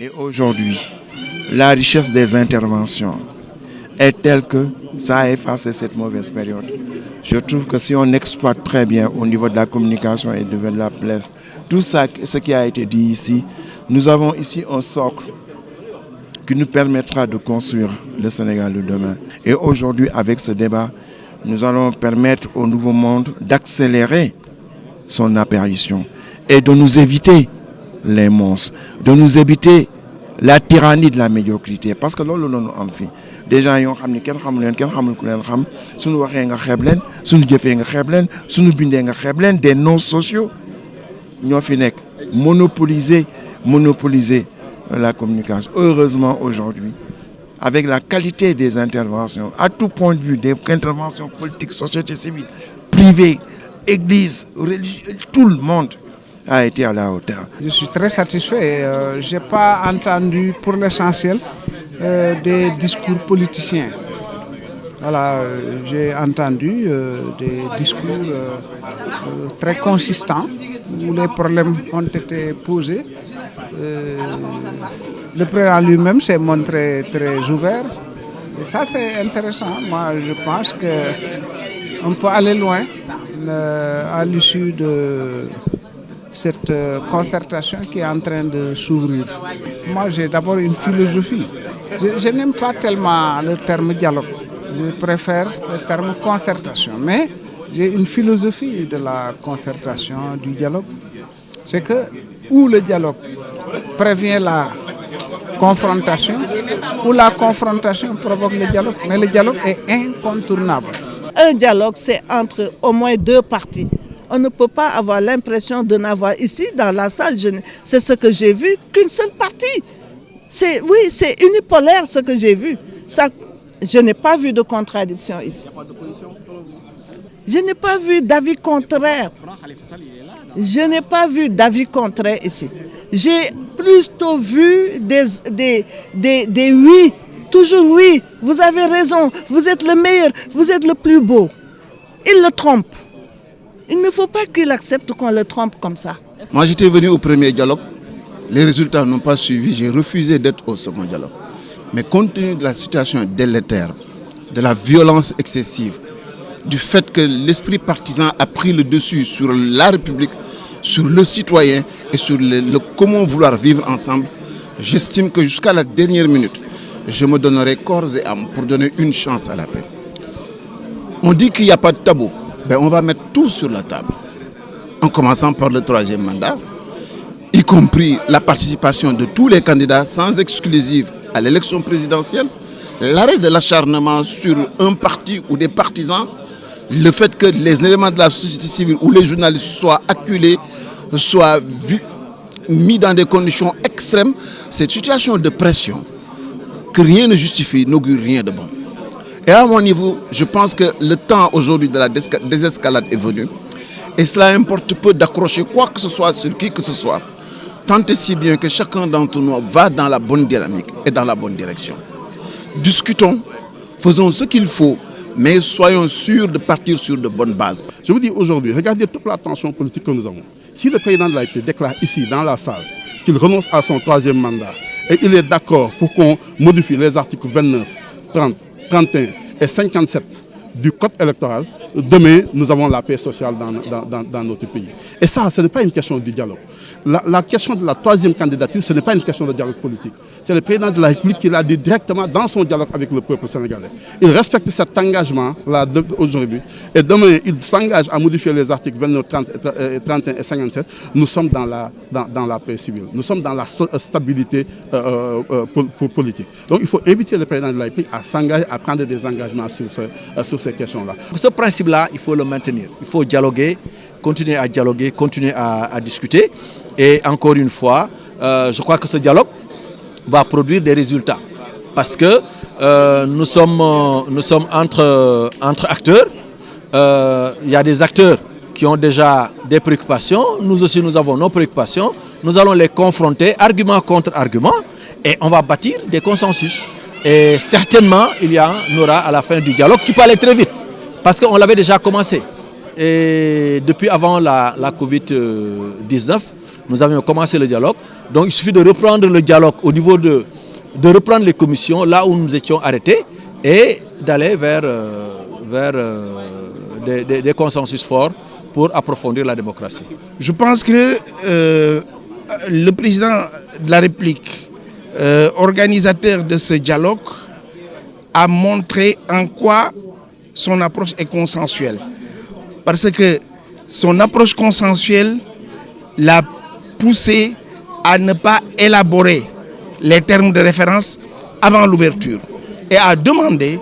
Et aujourd'hui, la richesse des interventions est telle que ça a effacé cette mauvaise période. Je trouve que si on exploite très bien au niveau de la communication et de la presse, tout ça, ce qui a été dit ici, nous avons ici un socle qui nous permettra de construire le Sénégal de demain. Et aujourd'hui, avec ce débat, nous allons permettre au nouveau monde d'accélérer son apparition et de nous éviter les monstres, de nous éviter la tyrannie de la médiocrité. Parce que loolu la ñu am fii des gens yoo xam ne kenn xamul leen kenn xamul ku leen xam suñu waxee nga xeeb leen suñu jëfee nga xeeb leen suñu bindee nga xeeb leen des noms sociaux ñoo fi nekk monopoliser la communication. Heureusement aujourd'hui, avec la qualité des interventions, à tout point de vue, des interventions politiques, société civile, privée, église, religion, tout le monde a été à la hauteur. Je suis très satisfait. Je n'ai pas entendu pour l'essentiel des discours politiciens. Voilà, j'ai entendu des discours très consistants où les problèmes ont été posés. Le président lui-même s'est montré très ouvert. Et ça, c'est intéressant. Moi, je pense qu'on peut aller loin à l'issue de cette concertation qui est en train de s'ouvrir. Moi, j'ai d'abord une philosophie. Je n'aime pas tellement le terme dialogue. Je préfère le terme concertation. Mais j'ai une philosophie de la concertation, du dialogue. C'est que où le dialogue prévient la confrontation, ou la confrontation provoque le dialogue. Mais le dialogue est incontournable. Un dialogue, c'est entre au moins deux parties. On ne peut pas avoir l'impression de n'avoir ici, dans la salle, c'est ce que j'ai vu, qu'une seule partie. C'est unipolaire ce que j'ai vu. Ça, je n'ai pas vu de contradiction ici. Je n'ai pas vu d'avis contraire. Je n'ai pas vu d'avis contraire ici. J'ai plutôt vu des oui, toujours oui, vous avez raison, vous êtes le meilleur, vous êtes le plus beau. Il le trompe. Il ne faut pas qu'il accepte qu'on le trompe comme ça. Moi, j'étais venu au premier dialogue. Les résultats n'ont pas suivi. J'ai refusé d'être au second dialogue. Mais compte tenu de la situation délétère, de la violence excessive, du fait que l'esprit partisan a pris le dessus sur la République, sur le citoyen et sur le comment vouloir vivre ensemble, j'estime que jusqu'à la dernière minute, je me donnerai corps et âme pour donner une chance à la paix. On dit qu'il n'y a pas de tabou. On va mettre tout sur la table, en commençant par le troisième mandat, y compris la participation de tous les candidats sans exclusive à l'élection présidentielle, l'arrêt de l'acharnement sur un parti ou des partisans, le fait que les éléments de la société civile ou les journalistes soient acculés, soient mis dans des conditions extrêmes, cette situation de pression que rien ne justifie n'augure rien de bon. Et à mon niveau, je pense que le temps aujourd'hui de la désescalade est venu. Et cela importe peu d'accrocher quoi que ce soit sur qui que ce soit. Tant et si bien que chacun d'entre nous va dans la bonne dynamique et dans la bonne direction. Discutons, faisons ce qu'il faut, mais soyons sûrs de partir sur de bonnes bases. Je vous dis aujourd'hui, regardez toute la tension politique que nous avons. Si le président de la République déclare ici, dans la salle, qu'il renonce à son troisième mandat, et il est d'accord pour qu'on modifie les articles 29, 30, 31 et 57 du code électoral, demain, nous avons la paix sociale dans notre pays. Et ça, ce n'est pas une question de dialogue. La question de la troisième candidature, ce n'est pas une question de dialogue politique. C'est le président de la République qui l'a dit directement dans son dialogue avec le peuple sénégalais. Il respecte cet engagement-là aujourd'hui. Et demain, il s'engage à modifier les articles 29, 30, 31 et 57. Nous sommes dans la paix civile. Nous sommes dans la stabilité politique. Donc, il faut inviter le président de la République à s'engager, à prendre des engagements sur ces questions-là. Ce principe-là, il faut le maintenir. Il faut dialoguer, continuer à discuter. Et encore une fois, je crois que ce dialogue va produire des résultats. Parce que nous sommes entre acteurs. Il y a des acteurs qui ont déjà des préoccupations. Nous aussi, nous avons nos préoccupations. Nous allons les confronter, argument contre argument, et on va bâtir des consensus. Et certainement, il y en aura à la fin du dialogue qui peut aller très vite. Parce qu'on l'avait déjà commencé. Et depuis avant la Covid-19, nous avions commencé le dialogue. Donc il suffit de reprendre le dialogue au niveau de reprendre les commissions là où nous étions arrêtés et d'aller vers des consensus forts pour approfondir la démocratie. Je pense que le président de la République, organisateur de ce dialogue, a montré en quoi son approche est consensuelle. Parce que son approche consensuelle l'a poussé à ne pas élaborer les termes de référence avant l'ouverture et à demander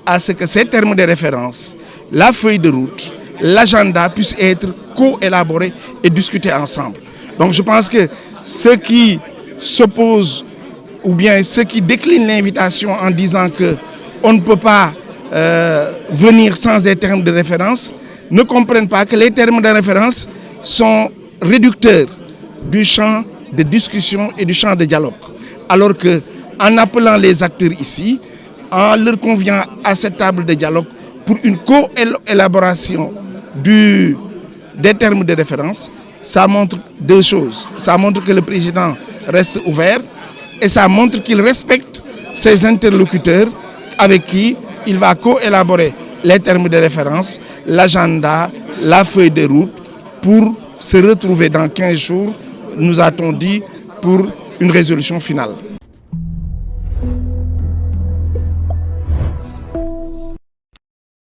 à ce que ces termes de référence, la feuille de route, l'agenda puissent être co-élaborés et discutés ensemble. Donc je pense que ceux qui s'opposent ou bien ceux qui déclinent l'invitation en disant qu'on ne peut pas venir sans des termes de référence ne comprennent pas que les termes de référence sont réducteurs du champ de discussion et du champ de dialogue. Alors qu'en appelant les acteurs ici, en leur conviant à cette table de dialogue pour une co-élaboration des termes de référence, ça montre deux choses. Ça montre que le président reste ouvert et ça montre qu'il respecte ses interlocuteurs avec qui il va co-élaborer les termes de référence, l'agenda, la feuille de route pour se retrouver dans 15 jours, nous a-t-on dit, pour une résolution finale.